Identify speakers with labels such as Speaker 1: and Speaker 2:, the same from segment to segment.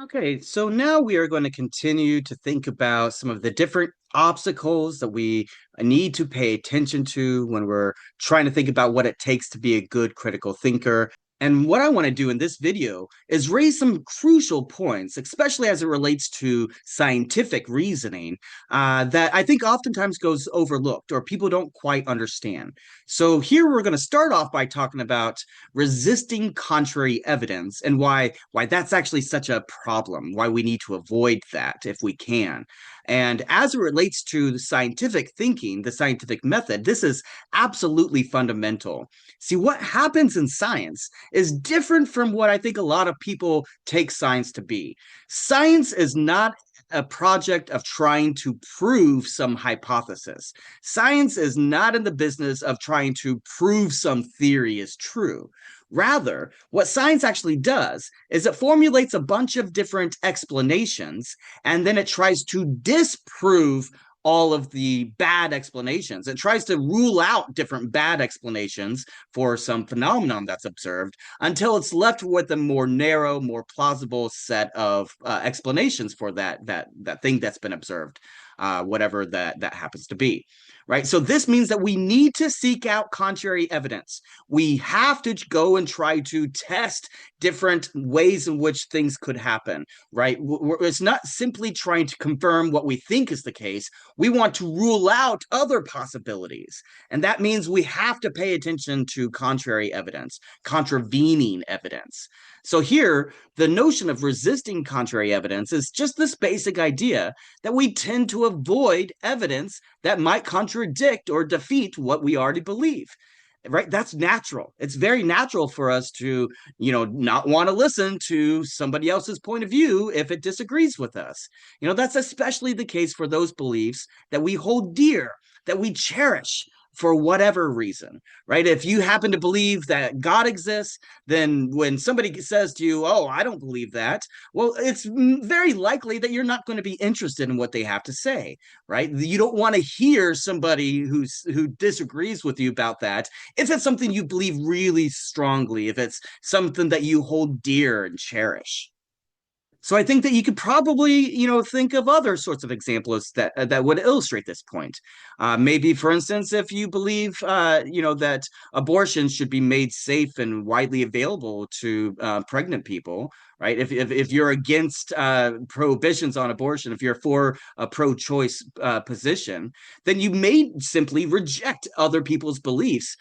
Speaker 1: Okay, so now we are going to continue to think about some of the different obstacles that we need to pay attention to when we're trying to think about what it takes to be a good critical thinker. And what I want to do in this video is raise some crucial points, especially as it relates to scientific reasoning, that I think oftentimes goes overlooked or people don't quite understand. So here we're going to start off by talking about resisting contrary evidence and why that's actually such a problem, why we need to avoid that if we can. And as it relates to the scientific thinking, the scientific method, this is absolutely fundamental. See, what happens in science is different from what I think a lot of people take science to be. Science is not a project of trying to prove some hypothesis. Science is not in the business of trying to prove some theory is true. Rather, what science actually does is it formulates a bunch of different explanations and then it tries to disprove all of the bad explanations. It tries to rule out different bad explanations for some phenomenon that's observed until it's left with a more narrow, more plausible set of explanations for that thing that's been observed, whatever that happens to be. Right. So this means that we need to seek out contrary evidence. We have to go and try to test different ways in which things could happen. Right. It's not simply trying to confirm what we think is the case. We want to rule out other possibilities. And that means we have to pay attention to contrary evidence, contravening evidence. So here, the notion of resisting contrary evidence is just this basic idea that we tend to avoid evidence that might contradict or defeat what we already believe. Right? That's natural. It's very natural for us to, not want to listen to somebody else's point of view if it disagrees with us. That's especially the case for those beliefs that we hold dear, that we cherish for whatever reason, right? If you happen to believe that God exists, then when somebody says to you, "Oh, I don't believe that," well, it's very likely that you're not going to be interested in what they have to say, right? You don't want to hear somebody who disagrees with you about that if it's something you believe really strongly, if it's something that you hold dear and cherish. So I think that you could probably, think of other sorts of examples that would illustrate this point. Maybe, for instance, if you believe, that abortion should be made safe and widely available to pregnant people, right? If you're against prohibitions on abortion, if you're for a pro-choice position, then you may simply reject other people's beliefs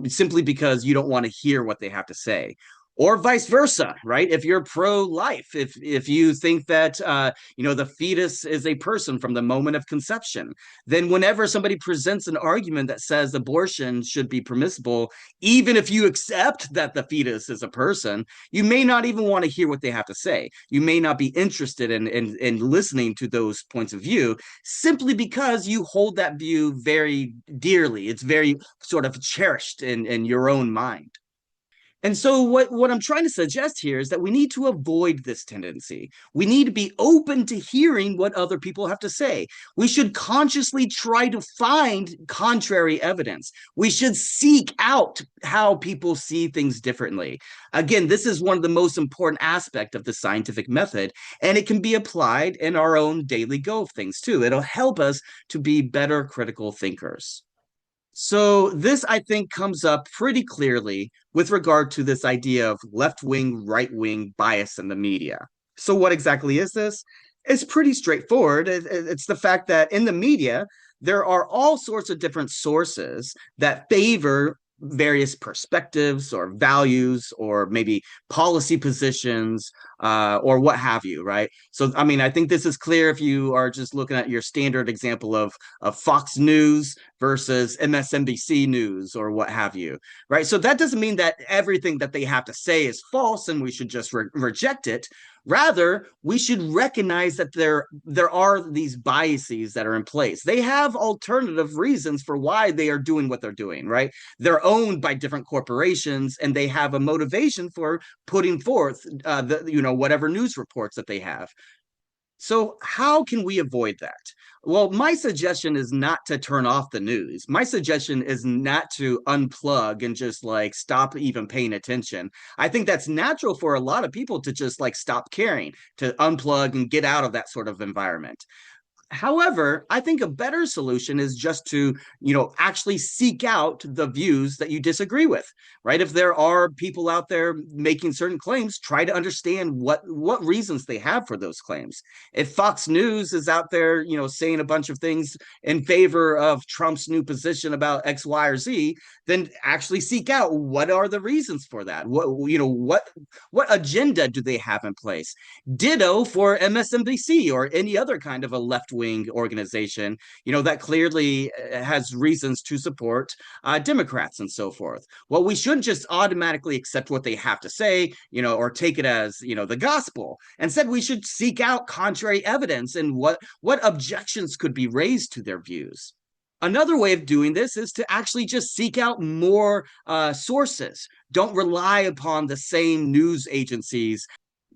Speaker 1: simply because you don't want to hear what they have to say, or vice versa, right? If you're pro-life, if you think that the fetus is a person from the moment of conception, then whenever somebody presents an argument that says abortion should be permissible, even if you accept that the fetus is a person, you may not even want to hear what they have to say. You may not be interested in listening to those points of view simply because you hold that view very dearly. It's very sort of cherished in your own mind. And so what I'm trying to suggest here is that we need to avoid this tendency. We need to be open to hearing what other people have to say. We should consciously try to find contrary evidence. We should seek out how people see things differently. Again, this is one of the most important aspects of the scientific method, and it can be applied in our own daily go of things too. It'll help us to be better critical thinkers. So this, I think, comes up pretty clearly with regard to this idea of left-wing, right-wing bias in the media. So what exactly is this? It's pretty straightforward. It's the fact that in the media, there are all sorts of different sources that favor various perspectives or values or maybe policy positions or what have you, right? So, I mean, I think this is clear if you are just looking at your standard example of Fox News versus MSNBC News or what have you, right? So that doesn't mean that everything that they have to say is false and we should just reject it. Rather, we should recognize that there are these biases that are in place. They have alternative reasons for why they are doing what they're doing, right? They're owned by different corporations, and they have a motivation for putting forth whatever news reports that they have. So, how can we avoid that? Well, my suggestion is not to turn off the news. My suggestion is not to unplug and just like stop even paying attention. I think that's natural for a lot of people to just like stop caring, to unplug and get out of that sort of environment. However, I think a better solution is just to, actually seek out the views that you disagree with, right? If there are people out there making certain claims, try to understand what reasons they have for those claims. If Fox News is out there, saying a bunch of things in favor of Trump's new position about X, Y, or Z, then actually seek out what are the reasons for that. What agenda do they have in place? Ditto for MSNBC or any other kind of a left wing organization, that clearly has reasons to support Democrats and so forth. Well, we shouldn't just automatically accept what they have to say, or take it as, the gospel. Instead, we should seek out contrary evidence and what objections could be raised to their views. Another way of doing this is to actually just seek out more sources. Don't rely upon the same news agencies,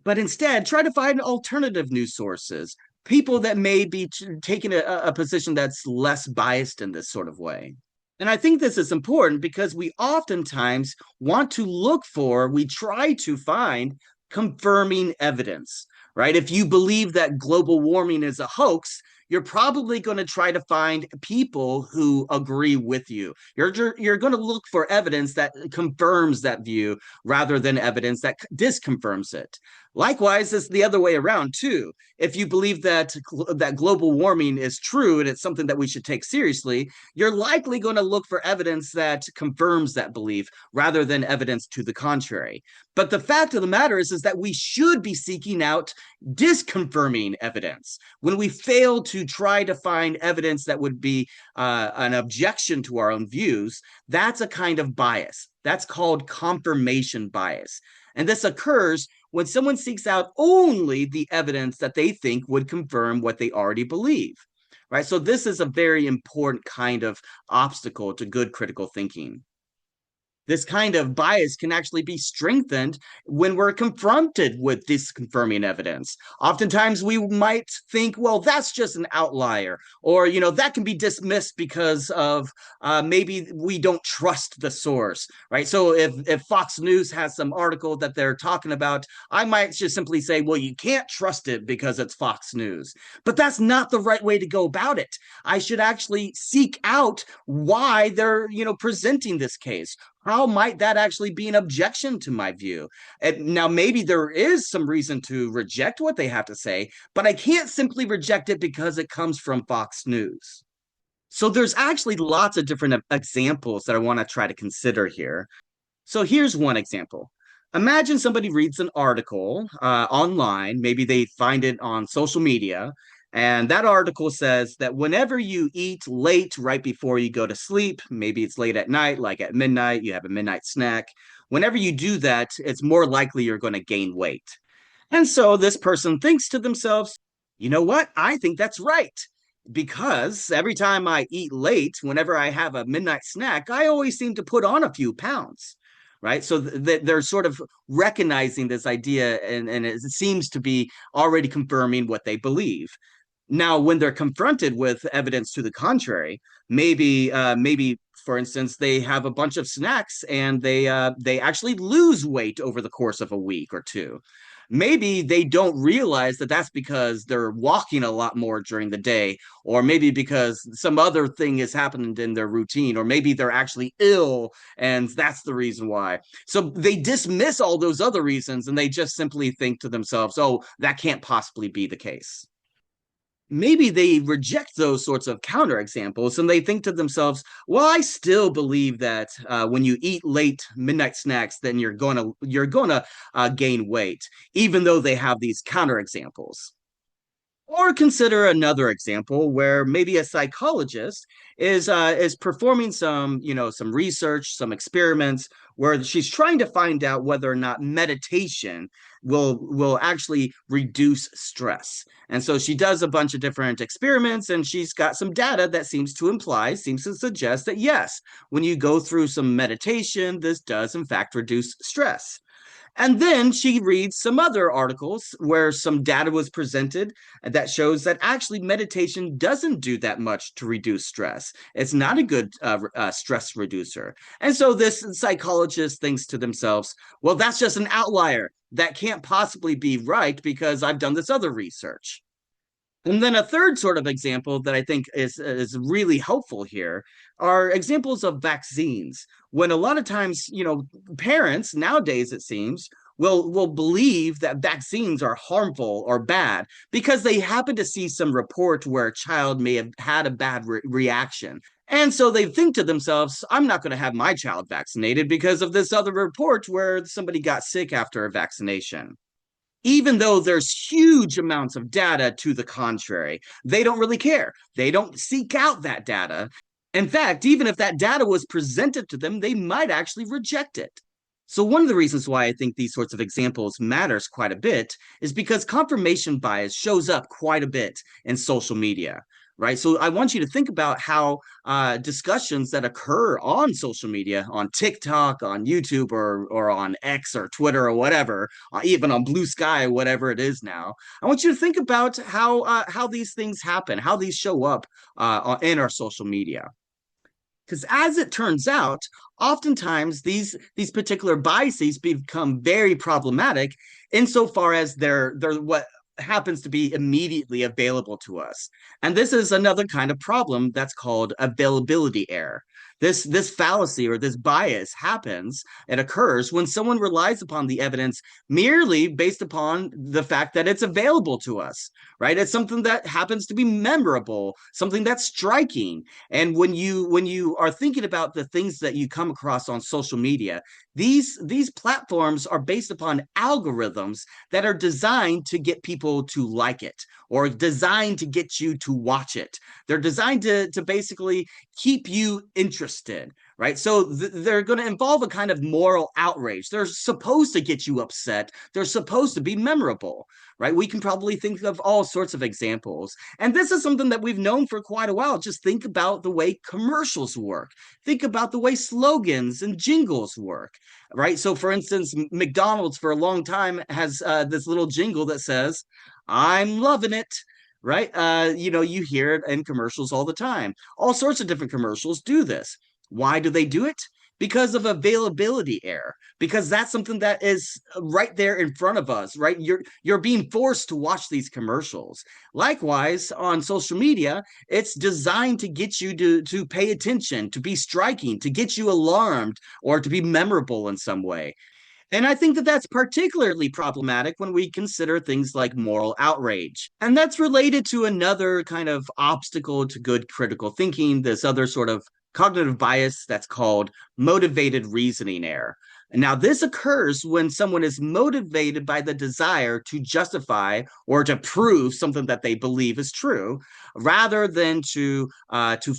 Speaker 1: but instead try to find alternative news sources, people that may be taking a position that's less biased in this sort of way. And I think this is important because we oftentimes we try to find confirming evidence, right? If you believe that global warming is a hoax, you're probably going to try to find people who agree with you. You're going to look for evidence that confirms that view rather than evidence that disconfirms it. Likewise, it's the other way around too. If you believe that global warming is true and it's something that we should take seriously, you're likely going to look for evidence that confirms that belief rather than evidence to the contrary. But the fact of the matter is that we should be seeking out disconfirming evidence. When we fail to try to find evidence that would be an objection to our own views, that's a kind of bias. That's called confirmation bias. And this occurs when someone seeks out only the evidence that they think would confirm what they already believe, right? So this is a very important kind of obstacle to good critical thinking. This kind of bias can actually be strengthened when we're confronted with disconfirming evidence. Oftentimes, we might think, well, that's just an outlier, or, that can be dismissed because of maybe we don't trust the source, right? So if Fox News has some article that they're talking about, I might just simply say, well, you can't trust it because it's Fox News. But that's not the right way to go about it. I should actually seek out why they're, presenting this case. How might that actually be an objection to my view? And now, maybe there is some reason to reject what they have to say, but I can't simply reject it because it comes from Fox News. So there's actually lots of different examples that I want to try to consider here. So here's one example. Imagine somebody reads an article online, maybe they find it on social media, and that article says that whenever you eat late right before you go to sleep, maybe it's late at night, like at midnight, you have a midnight snack. Whenever you do that, it's more likely you're going to gain weight. And so this person thinks to themselves, you know what? I think that's right. Because every time I eat late, whenever I have a midnight snack, I always seem to put on a few pounds. Right. So they're sort of recognizing this idea, and it seems to be already confirming what they believe. Now, when they're confronted with evidence to the contrary, maybe for instance, they have a bunch of snacks and they actually lose weight over the course of a week or two. Maybe they don't realize that that's because they're walking a lot more during the day, or maybe because some other thing has happened in their routine, or maybe they're actually ill and that's the reason why. So they dismiss all those other reasons and they just simply think to themselves, oh, that can't possibly be the case. Maybe they reject those sorts of counterexamples and they think to themselves, well, I still believe that when you eat late midnight snacks, then you're gonna gain weight, even though they have these counterexamples. Or consider another example where maybe a psychologist is performing some research, some experiments where she's trying to find out whether or not meditation will actually reduce stress. And so she does a bunch of different experiments, and she's got some data that seems to suggest that yes, when you go through some meditation, this does in fact reduce stress. And then she reads some other articles where some data was presented that shows that actually meditation doesn't do that much to reduce stress. It's not a good stress reducer. And so this psychologist thinks to themselves, well, that's just an outlier. That can't possibly be right because I've done this other research. And then a third sort of example that I think is really helpful here are examples of vaccines. When a lot of times, parents nowadays, it seems, will believe that vaccines are harmful or bad because they happen to see some report where a child may have had a bad reaction. And so they think to themselves, I'm not going to have my child vaccinated because of this other report where somebody got sick after a vaccination, even though there's huge amounts of data to the contrary. They don't really care. They don't seek out that data. In fact, even if that data was presented to them, they might actually reject it. So one of the reasons why I think these sorts of examples matters quite a bit is because confirmation bias shows up quite a bit in social media, right? So I want you to think about how discussions that occur on social media, on TikTok, on YouTube, or on X or Twitter or whatever, even on Blue Sky, whatever it is now. I want you to think about how these things happen, how these show up in our social media. Because as it turns out, oftentimes these particular biases become very problematic insofar as they're what happens to be immediately available to us. And this is another kind of problem that's called availability error. This fallacy or this bias happens, it occurs when someone relies upon the evidence merely based upon the fact that it's available to us, right? It's something that happens to be memorable, something that's striking. And when you are thinking about the things that you come across on social media, these platforms are based upon algorithms that are designed to get people to like it or designed to get you to watch it. They're designed to basically keep you interested, right? So they're going to involve a kind of moral outrage. They're supposed to get you upset. They're supposed to be memorable, right? We can probably think of all sorts of examples. And this is something that we've known for quite a while. Just think about the way commercials work. Think about the way slogans and jingles work, right? So, for instance, McDonald's for a long time has this little jingle that says, I'm loving it. Right. You hear it in commercials all the time. All sorts of different commercials do this. Why do they do it? Because of availability error, because that's something that is right there in front of us, right? You're being forced to watch these commercials. Likewise, on social media, it's designed to get you to pay attention, to be striking, to get you alarmed, or to be memorable in some way. And I think that that's particularly problematic when we consider things like moral outrage. And that's related to another kind of obstacle to good critical thinking, this other sort of cognitive bias that's called motivated reasoning error. And now, this occurs when someone is motivated by the desire to justify or to prove something that they believe is true, rather than to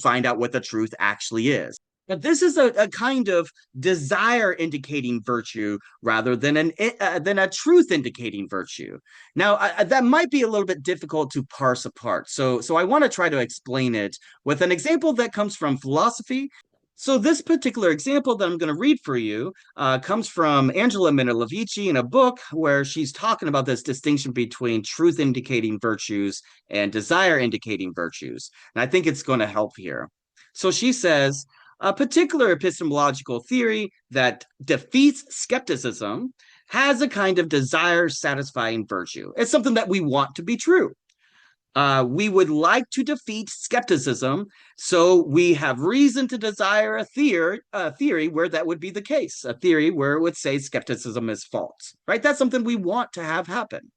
Speaker 1: find out what the truth actually is. But this is a kind of desire indicating virtue rather than a truth indicating virtue. Now, that might be a little bit difficult to parse apart. So I want to try to explain it with an example that comes from philosophy. So this particular example that I'm going to read for you comes from Angela Minelovici in a book where she's talking about this distinction between truth indicating virtues and desire indicating virtues. And I think it's going to help here. So she says, a particular epistemological theory that defeats skepticism has a kind of desire satisfying virtue. It's something that we want to be true. We would like to defeat skepticism, so we have reason to desire a theory where that would be the case, a theory where it would say skepticism is false, right? That's something we want to have happen.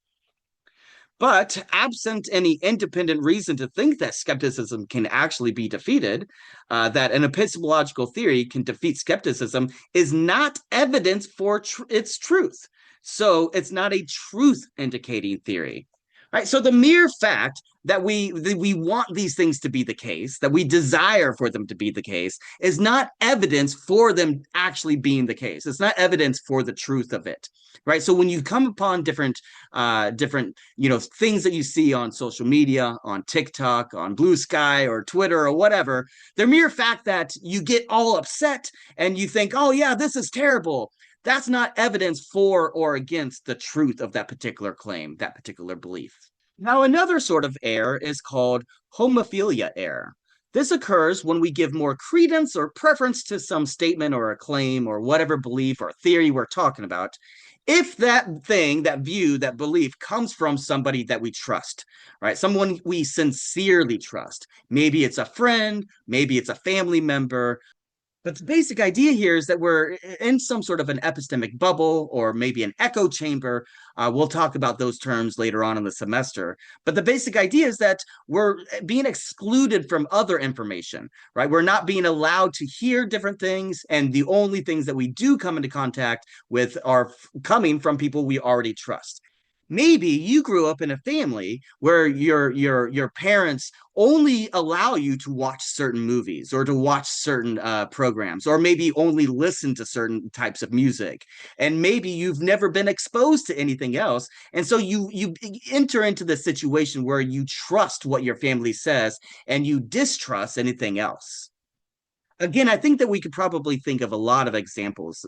Speaker 1: But absent any independent reason to think that skepticism can actually be defeated, that an epistemological theory can defeat skepticism is not evidence for its truth. So it's not a truth indicating theory. Right? So the mere fact that we want these things to be the case, that we desire for them to be the case, is not evidence for them actually being the case. It's not evidence for the truth of it, right? So when you come upon different things that you see on social media, on TikTok, on Blue Sky or Twitter or whatever, the mere fact that you get all upset and you think, oh yeah, this is terrible, that's not evidence for or against the truth of that particular claim, that particular belief. Now, another sort of error is called homophilia error. This occurs when we give more credence or preference to some statement or a claim or whatever belief or theory we're talking about, if that thing, that view, that belief comes from somebody that we trust, right? Someone we sincerely trust. Maybe it's a friend, maybe it's a family member, but the basic idea here is that we're in some sort of an epistemic bubble or maybe an echo chamber. We'll talk about those terms later on in the semester. But the basic idea is that we're being excluded from other information, right? We're not being allowed to hear different things. And the only things that we do come into contact with are coming from people we already trust. Maybe you grew up in a family where your parents only allow you to watch certain movies or to watch certain programs, or maybe only listen to certain types of music, and maybe you've never been exposed to anything else, and so you enter into the situation where you trust what your family says and you distrust anything else. Again, I think that we could probably think of a lot of examples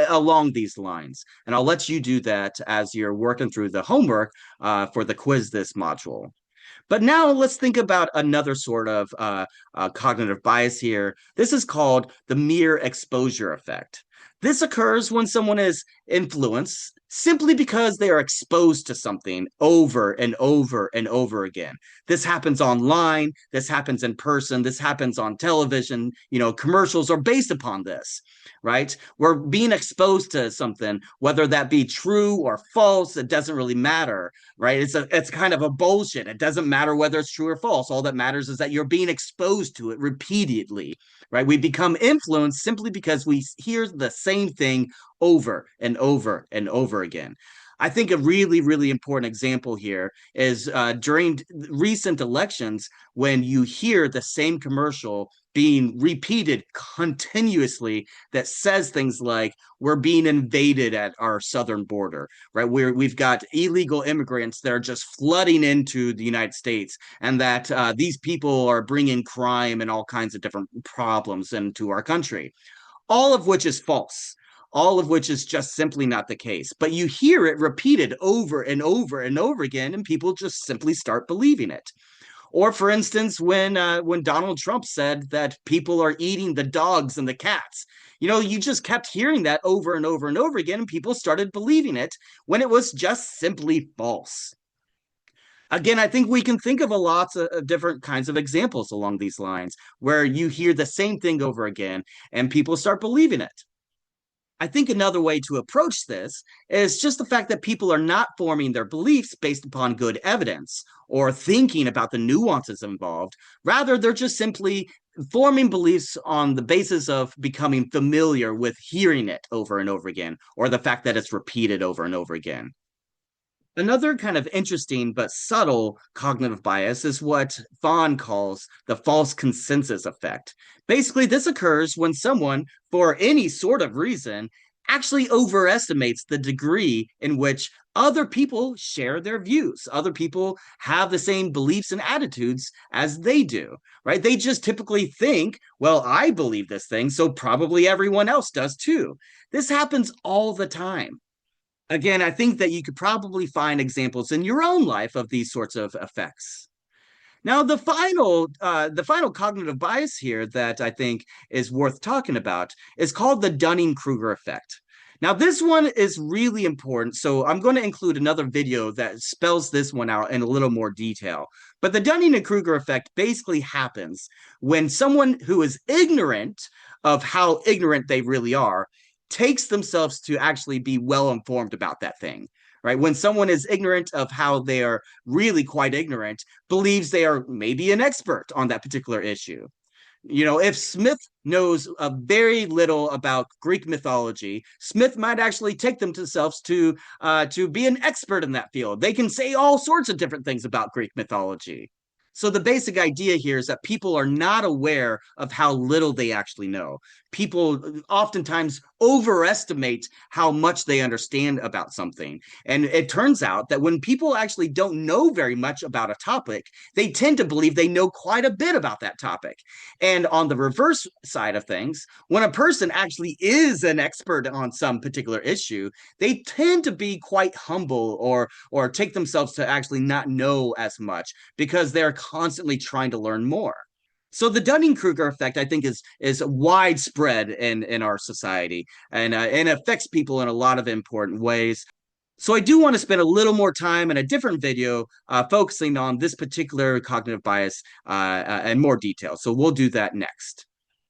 Speaker 1: along these lines, and I'll let you do that as you're working through the homework for the quiz this module. But now let's think about another sort of cognitive bias here. This is called the mere exposure effect. This occurs when someone is influenced simply because they are exposed to something over and over and over again. This happens online, this happens in person, this happens on television, commercials are based upon this, right? We're being exposed to something, whether that be true or false, it doesn't really matter, right? It's kind of a bullshit. It doesn't matter whether it's true or false. All that matters is that you're being exposed to it repeatedly, right? We become influenced simply because we hear the same thing over and over and over again. I think a really, really important example here is during recent elections when you hear the same commercial being repeated continuously that says things like, we're being invaded at our southern border, right? We've got illegal immigrants that are just flooding into the United States, and that these people are bringing crime and all kinds of different problems into our country, all of which is false, all of which is just simply not the case. But you hear it repeated over and over and over again, and people just simply start believing it. Or, for instance, when Donald Trump said that people are eating the dogs and the cats, you just kept hearing that over and over and over again, and people started believing it when it was just simply false. Again, I think we can think of a lots of different kinds of examples along these lines where you hear the same thing over again and people start believing it. I think another way to approach this is just the fact that people are not forming their beliefs based upon good evidence or thinking about the nuances involved. Rather, they're just simply forming beliefs on the basis of becoming familiar with hearing it over and over again, or the fact that it's repeated over and over again. Another kind of interesting but subtle cognitive bias is what Fawn calls the false consensus effect. Basically, this occurs when someone, for any sort of reason, actually overestimates the degree in which other people share their views. Other people have the same beliefs and attitudes as they do, right? They just typically think, well, I believe this thing, so probably everyone else does too. This happens all the time. Again, I think that you could probably find examples in your own life of these sorts of effects. Now, the final cognitive bias here that I think is worth talking about is called the Dunning-Kruger effect. Now, this one is really important, so I'm going to include another video that spells this one out in a little more detail. But the Dunning-Kruger effect basically happens when someone who is ignorant of how ignorant they really are takes themselves to actually be well informed about that thing, right? When someone is ignorant of how they are really quite ignorant, believes they are maybe an expert on that particular issue. If Smith knows very little about Greek mythology, Smith might actually take themselves to be an expert in that field. They can say all sorts of different things about Greek mythology. So the basic idea here is that people are not aware of how little they actually know. People oftentimes overestimate how much they understand about something. And it turns out that when people actually don't know very much about a topic, they tend to believe they know quite a bit about that topic. And on the reverse side of things, when a person actually is an expert on some particular issue, they tend to be quite humble or take themselves to actually not know as much because they're constantly trying to learn more. So the Dunning-Kruger effect, I think, is widespread in our society and affects people in a lot of important ways. So I do want to spend a little more time in a different video focusing on this particular cognitive bias and more detail. So we'll do that next.